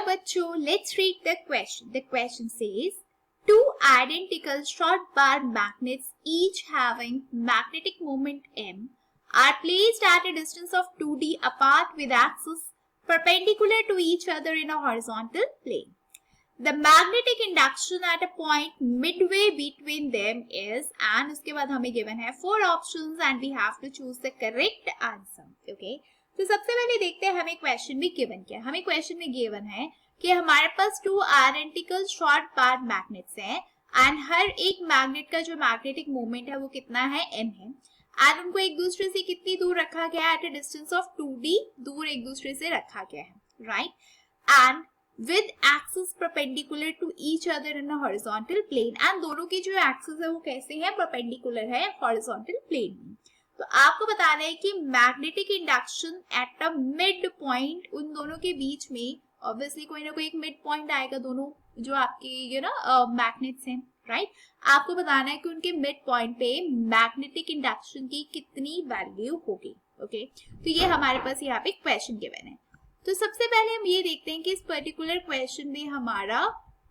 चलो बच्चों, let's read the question. The question says, two identical short bar magnets each having magnetic moment m are placed at a distance of 2d apart with axes perpendicular to each other in a horizontal plane. The magnetic induction at a point midway between them is, and उसके बाद हमें given है 4 options and we have to choose the correct answer. Okay? तो सबसे पहले देखते हैं हमें क्वेश्चन में गिवन क्या है. हमें क्वेश्चन में गिवन है कि हमारे पास 2 आइडेंटिकल शॉर्ट पार मैग्नेट्स हैं एंड हर एक मैग्नेट का जो मैग्नेटिक मोमेंट है वो कितना है, m है, एंड उनको एक दूसरे से कितनी दूर रखा गया है, at a distance of 2d दूर एक दूसरे से रखा गया है, right, and with axis perpendicular to each other in a horizontal plane. and दोनों की जो axis है वो कैसे है, perpendicular है horizontal plane में. तो आपको बताना है कि magnetic induction at a mid point, उन दोनों के बीच में ऑब्वियसली कोई ना कोई एक मिड पॉइंट आएगा, दोनों जो आपके मैग्नेट्स हैं, राइट. आपको बताना है कि उनके मिड पॉइंट पे मैग्नेटिक इंडक्शन की कितनी वैल्यू होगी. ओके, तो ये हमारे पास यहाँ पे क्वेश्चन गिवन है. तो सबसे पहले हम ये देखते हैं कि इस पर्टिकुलर क्वेश्चन में हमारा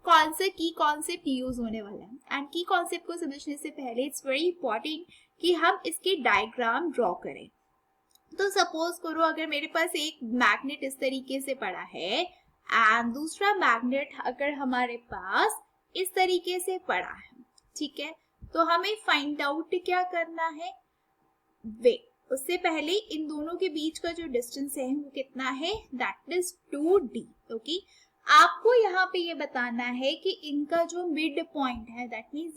कौन सा की कॉन्सेप्ट यूज होने वाला है. एंड की कॉन्सेप्ट को समझने से पहले इट्स वेरी इंपॉर्टेंट कि हम इसकी डायग्राम ड्रॉ करें. तो सपोज करो अगर मेरे पास एक मैग्नेट इस तरीके से पड़ा है एंड दूसरा मैग्नेट अगर हमारे पास इस तरीके से पड़ा है, ठीक है, तो हमें फाइंड आउट क्या करना है. वे उससे पहले इन दोनों के बीच का जो डिस्टेंस है वो कितना है, दैट इज 2d. ओके, आपको यहाँ पे ये बताना है कि इनका जो मिड पॉइंट है, दैट मीन्स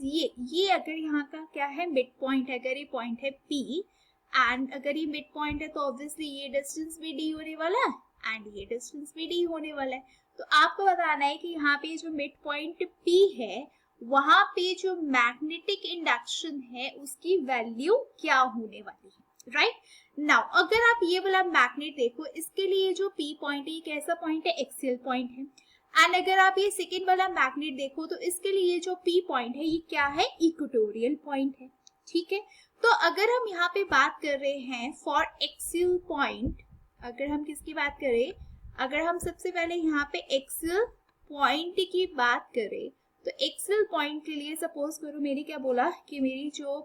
ये अगर यहाँ का क्या है, मिड पॉइंट है, अगर ये पॉइंट है P एंड अगर ये मिड पॉइंट है तो ऑब्वियसली ये डिस्टेंस भी d होने वाला है एंड ये डिस्टेंस भी d होने वाला है. तो आपको बताना है कि यहाँ पे जो मिड पॉइंट P है वहां पे जो मैग्नेटिक इंडक्शन है उसकी वैल्यू क्या होने वाली है, राइट. नाउ अगर आप ये वाला मैग्नेट देखो, इसके लिए जो P पॉइंट है ये कैसा पॉइंट है, एक्सियल पॉइंट है. एंड अगर आप ये सेकेंड वाला मैग्नेट देखो तो इसके लिए जो P पॉइंट है ये क्या है, इक्वेटोरियल पॉइंट है, ठीक है. तो अगर हम यहाँ पे बात कर रहे हैं फॉर एक्सियल पॉइंट, अगर हम किसकी बात करें, अगर हम सबसे पहले यहाँ पे एक्सियल पॉइंट की बात करें तो एक्सियल पॉइंट के लिए सपोज करो मैंने क्या बोला कि मेरी जो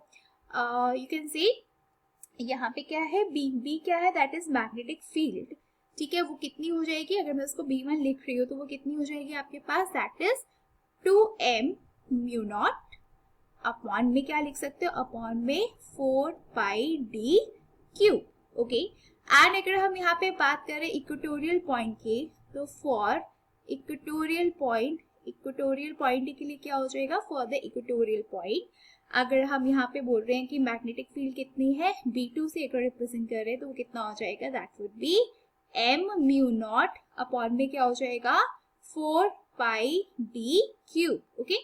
यू कैन से यहाँ पे क्या है, बी क्या है, दैट इज मैग्नेटिक फील्ड, ठीक है. वो कितनी हो जाएगी, अगर मैं उसको B1 लिख रही हूँ तो वो कितनी हो जाएगी आपके पास, दैट इज 2m म्यू नॉट अपॉन में क्या लिख सकते हो, अपॉन में 4πd क्यूब. ओके, एंड अगर हम यहाँ पे बात करें इक्वेटोरियल पॉइंट की, तो फॉर इक्वेटोरियल पॉइंट के लिए क्या हो जाएगा, फॉर द इक्वेटोरियल पॉइंट अगर हम यहाँ पे बोल रहे हैं कि मैग्नेटिक फील्ड कितनी है, B2 से अगर रिप्रेजेंट कर रहे हैं तो वो कितना हो जाएगा, that would B m mu not upon में क्या हो जाएगा, 4πd क्यूब. ओके,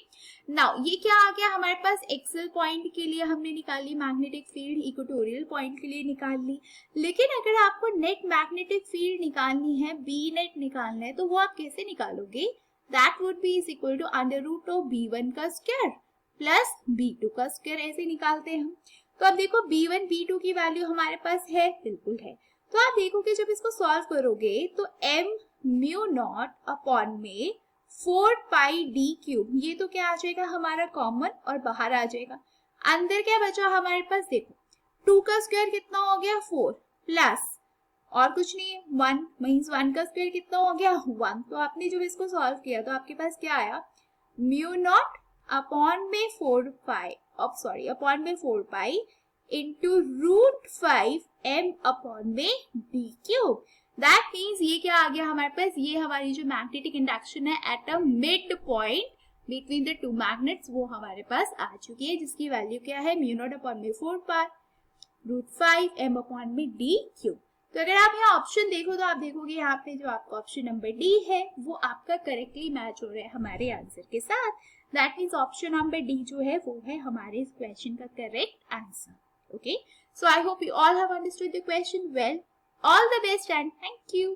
नाउ ये क्या आ गया हमारे पास, एक्सियल पॉइंट के लिए हमने निकाली मैग्नेटिक फील्ड, इक्वेटोरियल पॉइंट के लिए निकाल ली. लेकिन अगर आपको नेट मैग्नेटिक फील्ड निकालनी है, बी नेट निकालना है, तो वो आप कैसे निकालोगे, that would be is equal to under root of B1 का स्क्वायर प्लस B2 का स्क्वायर, ऐसे निकालते हैं हम. तो अब देखो B1 B2 की वैल्यू हमारे पास है, बिल्कुल है. तो आप देखोगे जब इसको सॉल्व करोगे तो m म्यू नॉट अपॉन में 4πd क्यूब, ये तो क्या आ जाएगा हमारा कॉमन और बाहर आ जाएगा. अंदर क्या बचा हमारे पास, देखो 2 का स्क्वायर कितना हो गया, 4 प्लस और कुछ नहीं है 1 मीन्स 1 का स्क्वायर कितना हो गया, 1. तो आपने जब इसको सॉल्व किया तो आपके पास क्या आया, म्यू नॉट अपॉन में 4π इंटू रूट 5m अपॉन में d क्यूब. दैट मीन्स ये क्या आ गया हमारे पास, ये हमारी जो मैग्नेटिक इंडक्शन है at a mid point between the two magnets वो हमारे पास आ चुकी है, जिसकी वैल्यू क्या है, म्यू नॉट अपॉन में 4π रूट 5m अपॉन में d क्यूब. तो अगर आप यहाँ ऑप्शन देखो तो आप देखोगे यहाँ पे जो आपका ऑप्शन नंबर डी है वो आपका करेक्टली मैच हो रहा है हमारे आंसर के साथ. That means option number D जो है वो है हमारे इस क्वेश्चन का correct answer. Okay, so I hope you all have understood the question well. All the best and thank you.